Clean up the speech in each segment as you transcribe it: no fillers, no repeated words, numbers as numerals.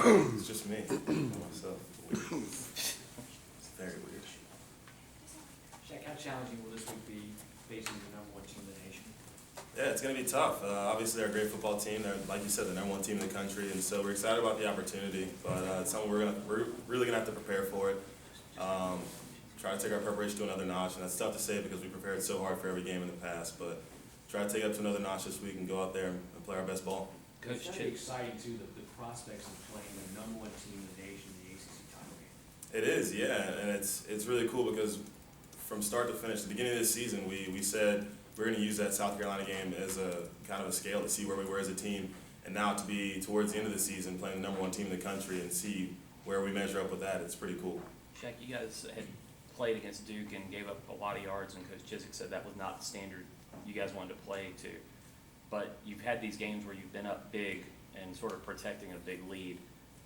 It's just me, myself. Weird. It's very weird. Shaq, how challenging will this week be facing the number one team in the nation? Yeah, it's going to be tough. Obviously, they're a great football team. They're, like you said, the number one team in the country, and so we're excited about the opportunity. But it's something we're really going to have to prepare for it. Try to take our preparation to another notch, and that's tough to say because we prepared so hard for every game in the past. But try to take it up to another notch this week and go out there and play our best ball. Coach, it's very exciting too, the prospects of playing the number one team in the nation in the ACC title game. It is, yeah, and it's really cool because from start to finish, the beginning of this season, we said we're going to use that South Carolina game as a kind of a scale to see where we were as a team, and now to be towards the end of the season playing the number one team in the country and see where we measure up with that, it's pretty cool. Shaq, you guys had played against Duke and gave up a lot of yards, and Coach Chiswick said that was not the standard you guys wanted to play to. But you've had these games where you've been up big and sort of protecting a big lead.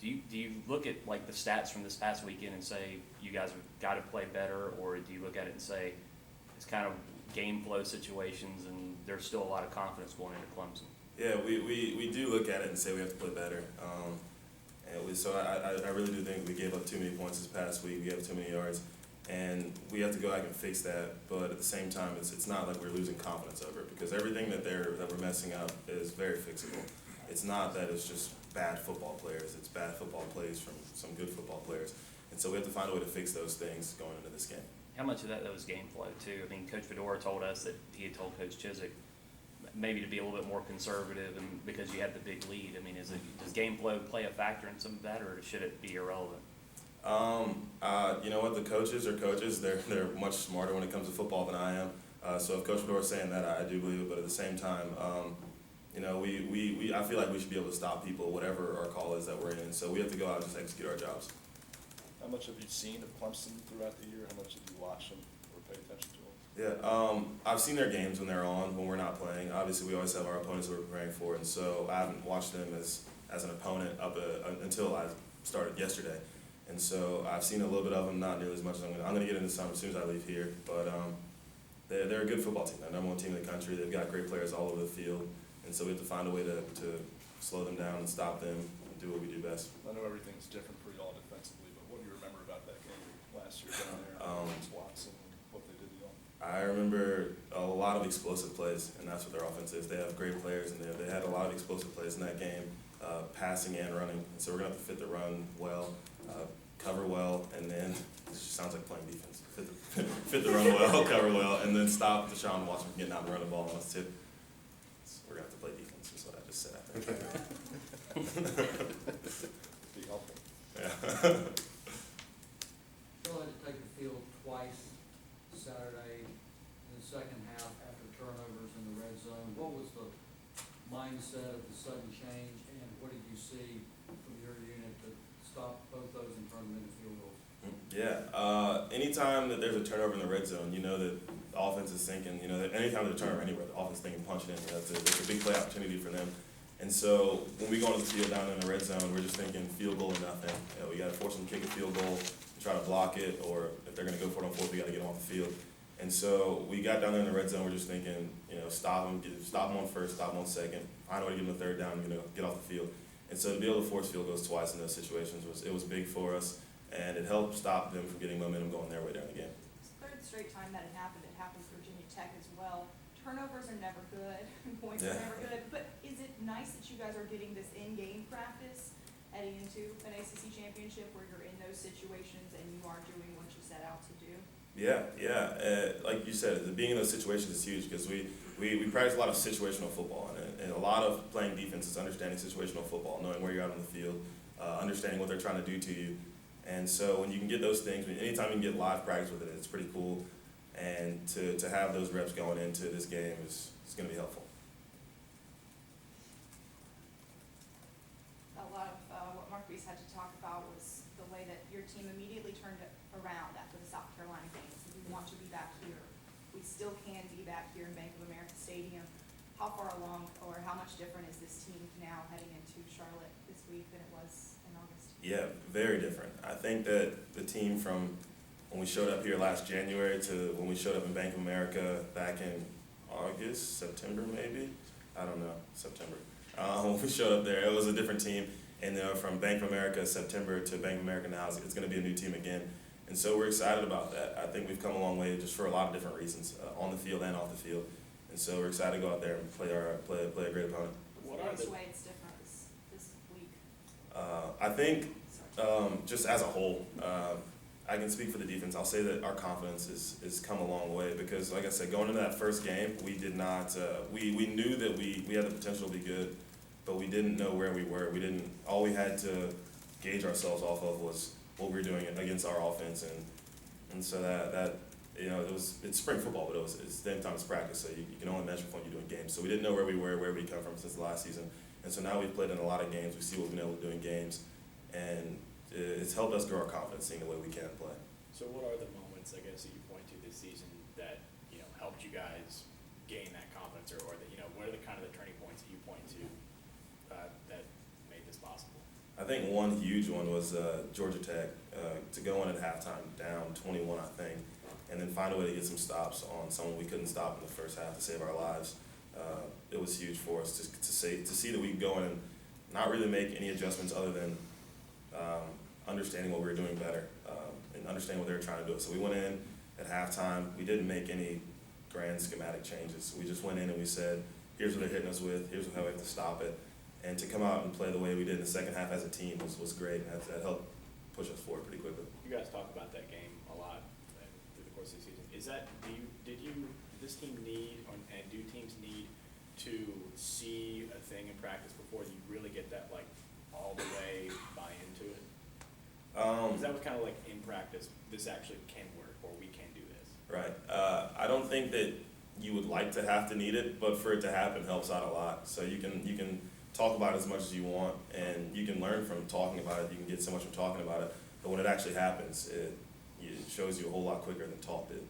Do you look at like the stats from this past weekend and say you guys have got to play better, or do you look at it and say it's kind of game flow situations and there's still a lot of confidence going into Clemson? Yeah, we do look at it and say we have to play better. So I really do think we gave up too many points this past week. We gave up too many yards, and we have to go back and fix that. But at the same time, it's not like we're losing confidence over it, because everything that we're messing up is very fixable. It's not that it's just bad football players. It's bad football plays from some good football players, and so we have to find a way to fix those things going into this game. How much of that was game flow too? I mean, Coach Fedora told us that he had told Coach Chiswick maybe to be a little bit more conservative, and because you had the big lead. I mean, does game flow play a factor in some of that, or should it be irrelevant? You know what? The coaches are coaches. They're much smarter when it comes to football than I am. So if Coach Fedora is saying that, I do believe it. But at the same time, you know, I feel like we should be able to stop people, whatever our call is that we're in. So we have to go out and just execute our jobs. How much have you seen of Clemson throughout the year? How much have you watched them or pay attention to them? Yeah, I've seen their games when they're on, when we're not playing. Obviously, we always have our opponents that we're preparing for, and so I haven't watched them as an opponent until I started yesterday. And so I've seen a little bit of them, not nearly as much as I'm going to get into some as soon as I leave here. But they're a good football team. They're the number one team in the country. They've got great players all over the field, and so we have to find a way to slow them down and stop them and do what we do best. I know everything's different for y'all defensively, but what do you remember about that game last year down there against Watson and what they did to y'all? I remember a lot of explosive plays, and that's what their offense is. They have great players, and they had a lot of explosive plays in that game, passing and running. And so we're going to have to fit the run well, cover well, and then it just sounds like playing defense. Fit the run well, cover well, and then stop Deshaun Watson from getting out and running the ball on us too. So we're going to have to play defense, is what I just said, I think. Be helpful. Yeah. Bill had to take the field twice Saturday in the second half after turnovers in the red zone. What was the mindset of the sudden change, and what did you see from your unit to stop both those and turn them into field goals? Yeah, anytime that there's a turnover in the red zone, you know that the offense is thinking, you know, that anytime there's a turnover anywhere, the offense is thinking punch it in. You know, it's a big play opportunity for them. And so when we go on the field down in the red zone, we're just thinking field goal or nothing. You know, we got to force them to kick a field goal and try to block it, or if they're going to go for it on fourth, we got to get them off the field. And so we got down there in the red zone, we're just thinking, you know, stop them on first, stop them on second, find a way to give them a third down, you know, get off the field. And so to be able to force field goals twice in those situations was big for us, and it helped stop them from getting momentum going their way down the game. It's the third straight time that it happened. It happened for Virginia Tech as well. Turnovers are never good, points are never good, but is it nice that you guys are getting this in-game practice heading into an ACC championship where you're in those situations and you are doing what you set out to do? Yeah. Like you said, being in those situations is huge because we practice a lot of situational football, and a lot of playing defense is understanding situational football, knowing where you're out on the field, understanding what they're trying to do to you. And so when you can get those things, anytime you can get live practice with it, it's pretty cool. And to have those reps going into this game is going to be helpful. A lot of what Mark Reese had to talk about was the way that your team immediately turned it around after the South Carolina game. So we want to be back here. We still can be back here in Bank of America Stadium. How far along, or how much different is this team now heading into Charlotte this week than it was in August? Yeah, very different. I think that the team from when we showed up here last January to when we showed up in Bank of America back in August, September maybe? I don't know, September. When we showed up there, it was a different team. And from Bank of America September to Bank of America now, it's going to be a new team again. And so we're excited about that. I think we've come a long way just for a lot of different reasons, on the field and off the field. And so we're excited to go out there and play a great opponent. What are Which the, way it's different this week? I think just as a whole, I can speak for the defense. I'll say that our confidence is come a long way because, like I said, going into that first game, we did not. We knew that we had the potential to be good, but we didn't know where we were. All we had to gauge ourselves off of was what we were doing against our offense, and so that it's spring football, but it's the same time it's practice, so you can only measure when you're doing games. So we didn't know where we were, where we come from since the last season, and so now we've played in a lot of games. We see what we've been able to do in games, and it's helped us grow our confidence, seeing the way we can play. So what are the moments, I guess, that you point to this season that, helped you guys gain that confidence, or that, what are the kind of the turning points that you point to that made this possible? I think one huge one was Georgia Tech, to go in at halftime down 21, I think, and then find a way to get some stops on someone we couldn't stop in the first half to save our lives. It was huge for us to see that we could go in and not really make any adjustments other than understanding what we were doing better and understanding what they were trying to do. So we went in at halftime. We didn't make any grand schematic changes. We just went in and we said, here's what they're hitting us with, here's how we have to stop it. And to come out and play the way we did in the second half as a team was great. That helped push us forward pretty quickly. You guys talk about that game a lot through the course of the season. Is that, did this team need, and do teams need to see a thing in practice before you really get that, all the way buy into it? Because that was kind of like in practice, this actually can work, or we can do this. Right. I don't think that you would like to have to need it, but for it to happen helps out a lot. So you can talk about it as much as you want, and you can learn from talking about it. You can get so much from talking about it, but when it actually happens, it shows you a whole lot quicker than talk did.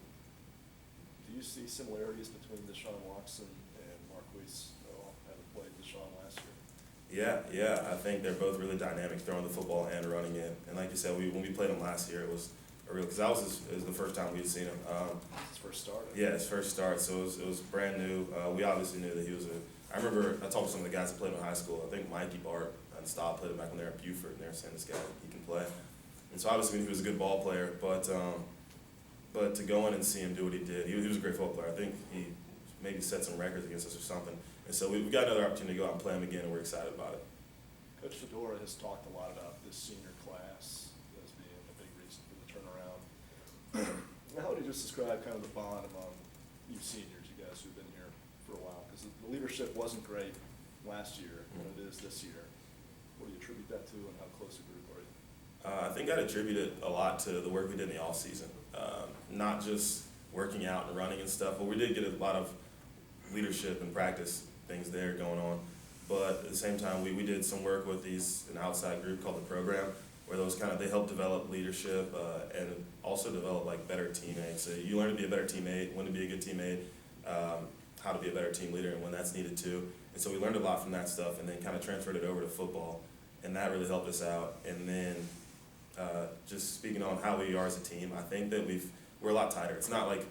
do you see similarities between Deshaun Watson and Marquise? Having played Deshaun last year. Yeah. I think they're both really dynamic, throwing the football and running it. And like you said, when we played him last year, it was a real, because that was the first time we had seen him. His first start. Yeah, his first start, so it was brand new. We obviously knew that he was I remember I talked to some of the guys that played him in high school. I think Mikey Bart and Staub played him back when they were at Buford, and they were saying this guy, he can play. And so obviously we knew he was a good ball player, but to go in and see him do what he did, he was a great football player. I think he maybe set some records against us or something. And so we've got another opportunity to go out and play him again, and we're excited about it. Coach Fedora has talked a lot about this senior class as being a big reason for the turnaround. How would you just describe kind of the bond among you seniors, you guys who've been here for a while? Because the leadership wasn't great last year, and it is this year. What do you attribute that to, and how close a group are you? I think I'd attribute it a lot to the work we did in the off season. Not just working out and running and stuff, but we did get a lot of leadership and practice things there going on. But at the same time, we did some work with an outside group called the Program, where they help develop leadership and also develop better teammates. So you learn to be a better teammate, when to be a good teammate, how to be a better team leader, and when that's needed too. And so we learned a lot from that stuff, and then kind of transferred it over to football, and that really helped us out. And then just speaking on how we are as a team, I think that we're a lot tighter. It's not like,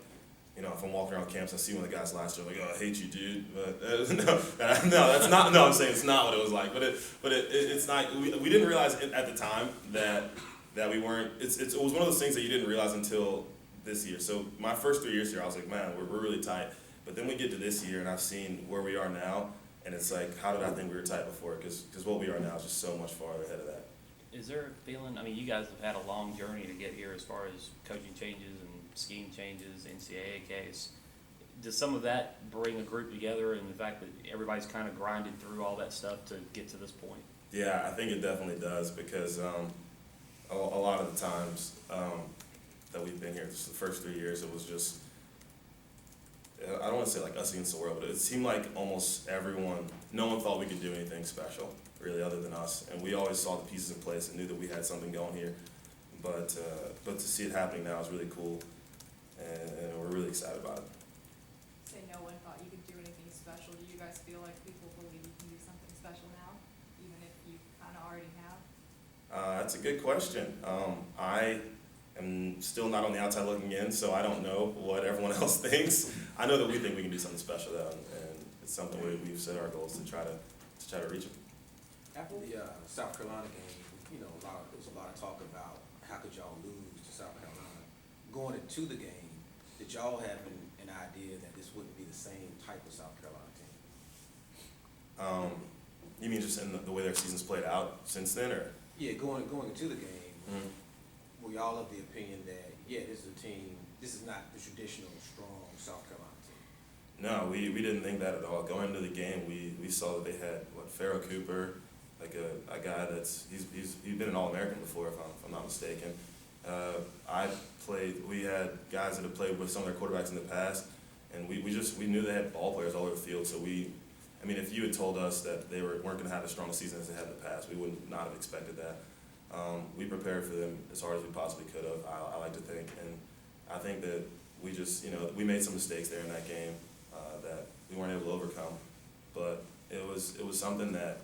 if I'm walking around campus, I see one of the guys last year, oh, I hate you, dude. But no, that's not. No, I'm saying it's not what it was like. But it's not. We didn't realize at the time that we weren't. It was one of those things that you didn't realize until this year. So my first 3 years here, I was like, man, we're really tight. But then we get to this year, and I've seen where we are now, and it's like, how did I think we were tight before? Because what we are now is just so much farther ahead of that. Is there a feeling, you guys have had a long journey to get here as far as coaching changes and scheme changes, NCAA case. Does some of that bring a group together, and the fact that everybody's kind of grinded through all that stuff to get to this point? Yeah, I think it definitely does, because a lot of the times that we've been here, just the first 3 years, it was just, I don't want to say like us against the world, but it seemed like almost no one thought we could do anything special, really, other than us. And we always saw the pieces in place and knew that we had something going here. But to see it happening now is really cool, and we're really excited about it. Say no one thought you could do anything special. Do you guys feel like people believe you can do something special now, even if you kind of already have? That's a good question. I am still not on the outside looking in, so I don't know what everyone else thinks. I know that we think we can do something special, though, and it's something we've set our goals to try to reach it. After the South Carolina game, you know, there was a lot of talk about how could y'all lose to South Carolina. Going into the game, did y'all have an idea that this wouldn't be the same type of South Carolina team? You mean just in the way their season's played out since then, or? Yeah, going into the game, Mhm. were y'all of the opinion that, yeah, this is a team, this is not the traditional strong South Carolina team? No, we didn't think that at all. Going into the game, we saw that they had Pharaoh Cooper, like a guy he's been an All-American before, if I'm not mistaken. We had guys that have played with some of their quarterbacks in the past, and we knew they had ball players all over the field. So if you had told us that they weren't going to have as strong a season as they had in the past, we would not have expected that. We prepared for them as hard as we possibly could have. I like to think, and I think that we made some mistakes there in that game that we weren't able to overcome. But it was something that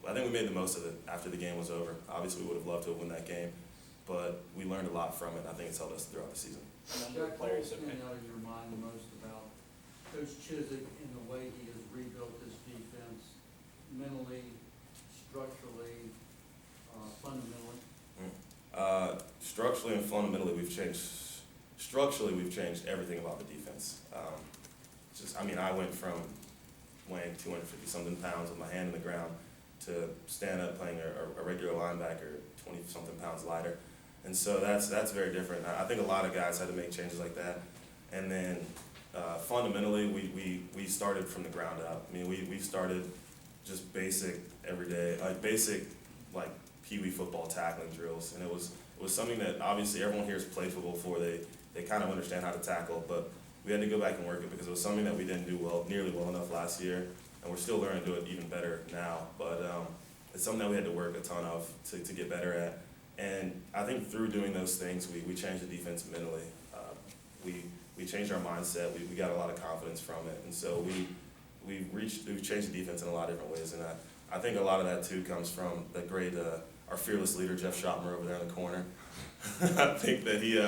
I think we made the most of it after the game was over. Obviously, we would have loved to have won that game, but we learned a lot from it. I think it's helped us throughout the season. A number of Jack, players what have stand out of your mind the most about Coach Chiswick and the way he has rebuilt this defense mentally, structurally, fundamentally? Structurally and fundamentally, we've changed. Structurally, we've changed everything about the defense. I went from weighing 250-something pounds with my hand in the ground to stand up playing a regular linebacker, 20-something pounds lighter. And so that's very different. I think a lot of guys had to make changes like that. And then fundamentally, we started from the ground up. We started just basic everyday, basic pee-wee football tackling drills. And it was something that obviously everyone here has played football before. They kind of understand how to tackle, but we had to go back and work it because it was something that we didn't do nearly well enough last year, and we're still learning to do it even better now. But it's something that we had to work a ton of to get better at. And I think through doing those things, we changed the defense mentally. We changed our mindset. We got a lot of confidence from it, and so we've changed the defense in a lot of different ways. And I think a lot of that too comes from the great our fearless leader Jeff Schottmer over there in the corner. I think that he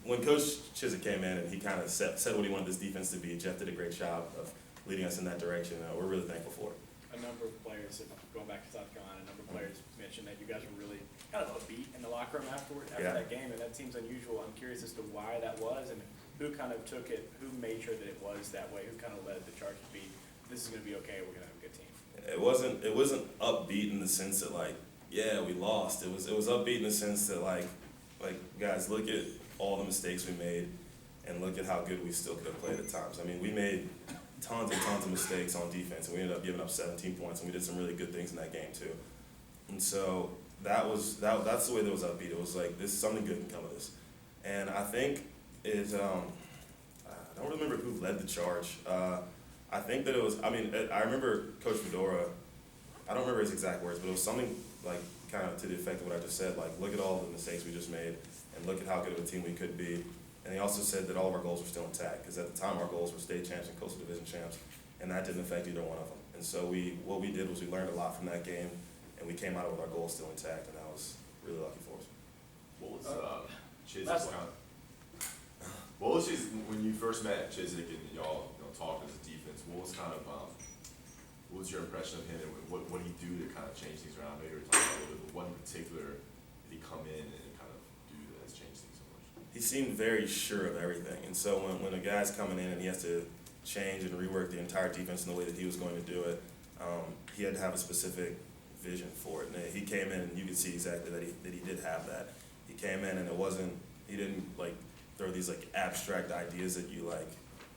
when Coach Chiswick came in and he kind of said what he wanted this defense to be, Jeff did a great job of leading us in that direction. We're really thankful for it. A number of players, going back to South Carolina, a number of players mentioned that you guys were really kind of upbeat in the locker room after that game, and that seems unusual. I'm curious as to why that was and who kind of took it, who made sure that it was that way, who kind of led the charge to be, this is going to be okay, we're going to have a good team. It wasn't upbeat in the sense that we lost. It was upbeat in the sense that guys, look at all the mistakes we made and look at how good we still could have played at times. We made tons and tons of mistakes on defense, and we ended up giving up 17 points, and we did some really good things in that game too. And so that's the way that was upbeat. It was this something good can come of this. And I think I don't remember who led the charge. I think that it was, I remember Coach Fedora, I don't remember his exact words, but it was something kind of to the effect of what I just said, look at all the mistakes we just made and look at how good of a team we could be. And he also said that all of our goals were still intact, because at the time our goals were state champs and coastal division champs, and that didn't affect either one of them. And so what we did was we learned a lot from that game, and we came out with our goals still intact, and that was really lucky for us. What was Chiswick's what was his, when you first met Chiswick and y'all talked as a defense, what was your impression of him, and what did he do to kind of change things around? Maybe we were talking about a little bit, but what in particular did he come in and kind of do that has changed things so much? He seemed very sure of everything, and so when a guy's coming in and he has to change and rework the entire defense in the way that he was going to do it, he had to have a specific vision for it. And he came in and you could see exactly that he did have that. He came in and he didn't throw these abstract ideas that you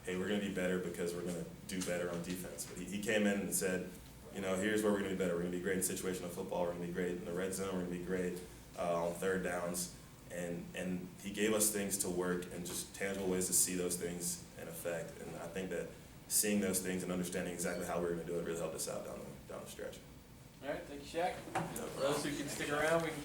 hey, we're going to be better because we're going to do better on defense. But he came in and said, here's where we're going to be better. We're going to be great in situational football. We're going to be great in the red zone. We're going to be great on third downs. And he gave us things to work and just tangible ways to see those things in effect. And I think that seeing those things and understanding exactly how we were going to do it really helped us out down the stretch. All right, thank you, Shaq. For those who can stick around, we can